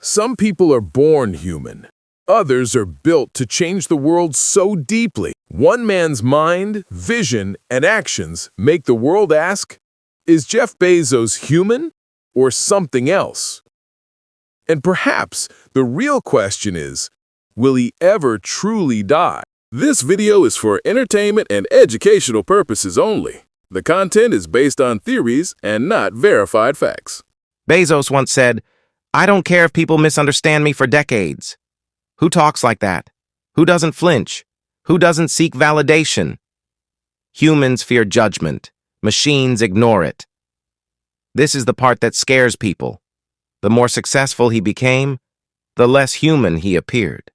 Some people are born human. Others are built to change the world so deeply. One man's mind, vision, and actions make the world ask, is Jeff Bezos human or something else? And perhaps the real question is, will he ever truly die? This video is for entertainment and educational purposes only. The content is based on theories and not verified facts. Bezos once said, "I don't care if people misunderstand me for decades." Who talks like that? Who doesn't flinch? Who doesn't seek validation? Humans fear judgment. Machines ignore it. This is the part that scares people. The more successful he became, the less human he appeared.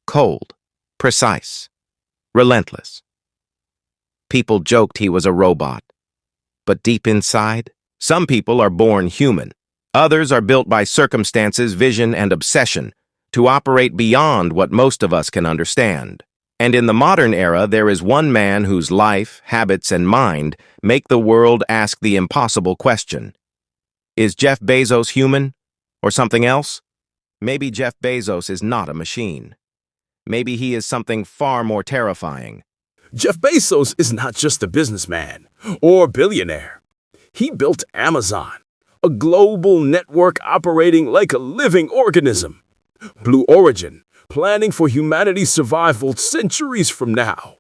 Cold, precise, relentless. People joked he was a robot. But deep inside, some people are born human. Others are built by circumstances, vision, and obsession to operate beyond what most of us can understand. And in the modern era, there is one man whose life, habits, and mind make the world ask the impossible question. Is Jeff Bezos human or something else? Maybe Jeff Bezos is not a machine. Maybe he is something far more terrifying. Jeff Bezos is not just a businessman or billionaire. He built Amazon, a global network operating like a living organism. Blue Origin, planning for humanity's survival centuries from now.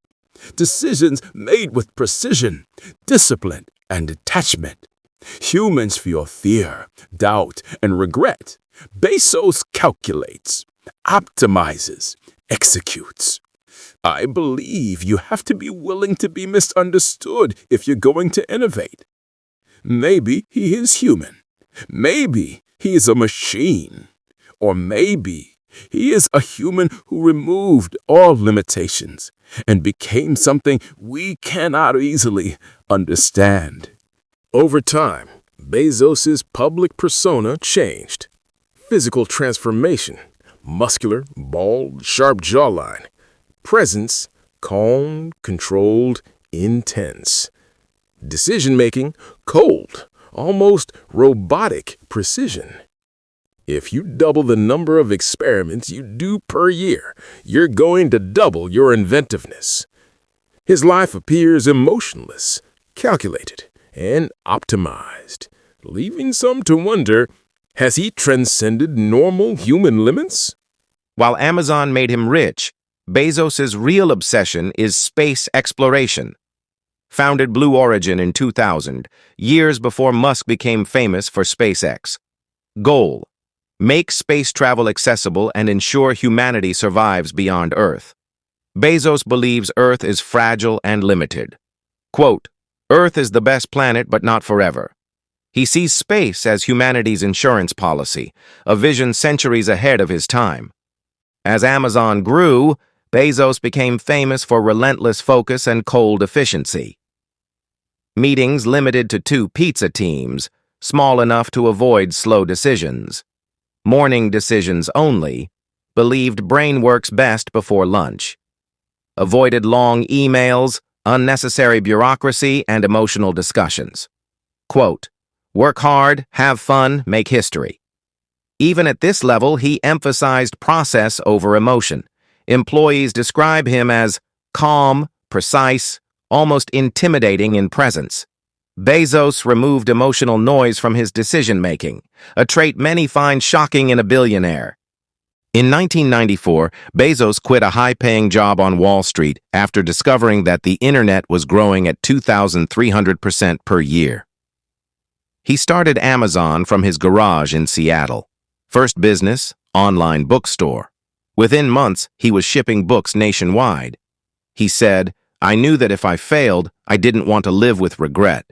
Decisions made with precision, discipline, and detachment. Humans feel fear, doubt, and regret. Bezos calculates, optimizes, executes. I believe you have to be willing to be misunderstood if you're going to innovate. Maybe he is human. Maybe he is a machine. Or maybe he is a human who removed all limitations and became something we cannot easily understand. Over time, Bezos' public persona changed. Physical transformation, muscular, bald, sharp jawline. Presence, calm, controlled, intense. Decision-making, cold, almost robotic precision. If you double the number of experiments you do per year, you're going to double your inventiveness. His life appears emotionless, calculated, and optimized, leaving some to wonder, has he transcended normal human limits? While Amazon made him rich, Bezos' real obsession is space exploration. Founded Blue Origin in 2000, years before Musk became famous for SpaceX. Goal: make space travel accessible and ensure humanity survives beyond Earth. Bezos believes Earth is fragile and limited. Quote, "Earth is the best planet, but not forever." He sees space as humanity's insurance policy, a vision centuries ahead of his time. As Amazon grew, Bezos became famous for relentless focus and cold efficiency. Meetings limited to 2 pizza teams, small enough to avoid slow decisions. Morning decisions only, believed brain works best before lunch. Avoided long emails, unnecessary bureaucracy, and emotional discussions. Quote, "Work hard, have fun, make history." Even at this level, he emphasized process over emotion. Employees describe him as calm, precise, almost intimidating in presence. Bezos removed emotional noise from his decision-making, a trait many find shocking in a billionaire. In 1994, Bezos quit a high-paying job on Wall Street after discovering that the internet was growing at 2,300% per year. He started Amazon from his garage in Seattle. First business, online bookstore. Within months, he was shipping books nationwide. He said, "I knew that if I failed, I didn't want to live with regret."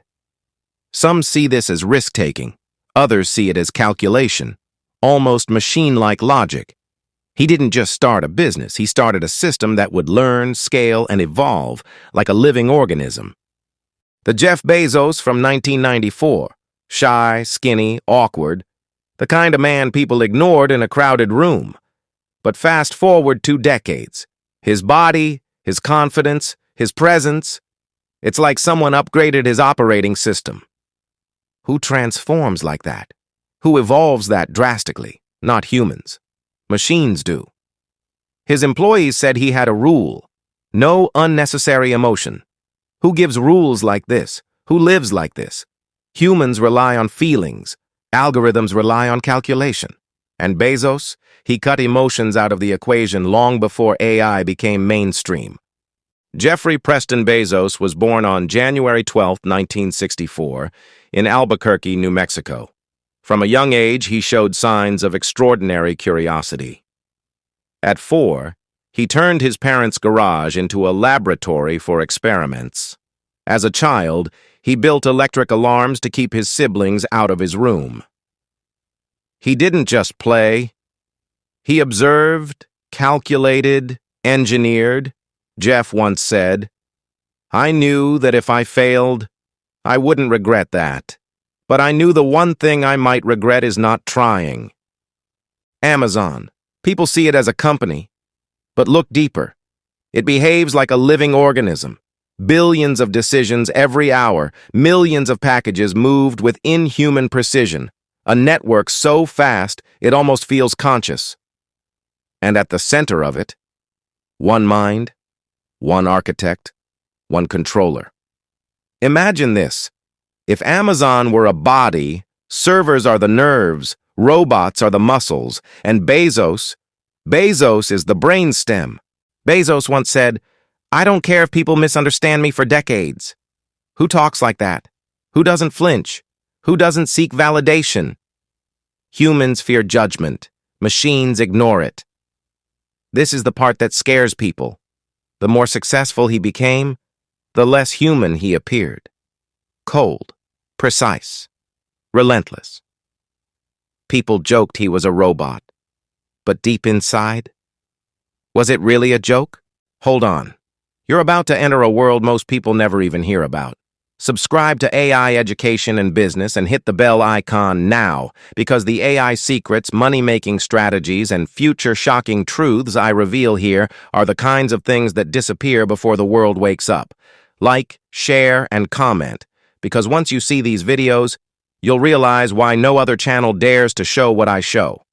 Some see this as risk-taking. Others see it as calculation, almost machine-like logic. He didn't just start a business, he started a system that would learn, scale, and evolve like a living organism. The Jeff Bezos from 1994, shy, skinny, awkward, the kind of man people ignored in a crowded room. But fast forward 2 decades, his body, his confidence, his presence, it's like someone upgraded his operating system. Who transforms like that? Who evolves that drastically? not humans. Machines do. His employees said he had a rule: no unnecessary emotion. Who gives rules like this? Who lives like this? Humans rely on feelings. Algorithms rely on calculation. And Bezos, he cut emotions out of the equation long before AI became mainstream. Jeffrey Preston Bezos was born on January 12, 1964, in Albuquerque, New Mexico. From a young age, he showed signs of extraordinary curiosity. At 4, he turned his parents' garage into a laboratory for experiments. As a child, he built electric alarms to keep his siblings out of his room. He didn't just play. He observed, calculated, engineered. Jeff once said, "I knew that if I failed, I wouldn't regret that. But I knew the one thing I might regret is not trying." Amazon. People see it as a company. But look deeper. It behaves like a living organism. Billions of decisions every hour, millions of packages moved with inhuman precision. A network so fast, it almost feels conscious. And at the center of it, one mind, one architect, one controller. Imagine this. If Amazon were a body, servers are the nerves, robots are the muscles, and Bezos is the brainstem. Bezos once said, "I don't care if people misunderstand me for decades." Who talks like that? Who doesn't flinch? Who doesn't seek validation? Humans fear judgment. Machines ignore it. This is the part that scares people. The more successful he became, the less human he appeared. Cold, precise, relentless. People joked he was a robot. But deep inside, was it really a joke? Hold on. You're about to enter a world most people never even hear about. Subscribe to AI Education and Business and hit the bell icon now, because the AI secrets, money-making strategies, and future shocking truths I reveal here are the kinds of things that disappear before the world wakes up. Like, share, and comment, because once you see these videos, you'll realize why no other channel dares to show what I show.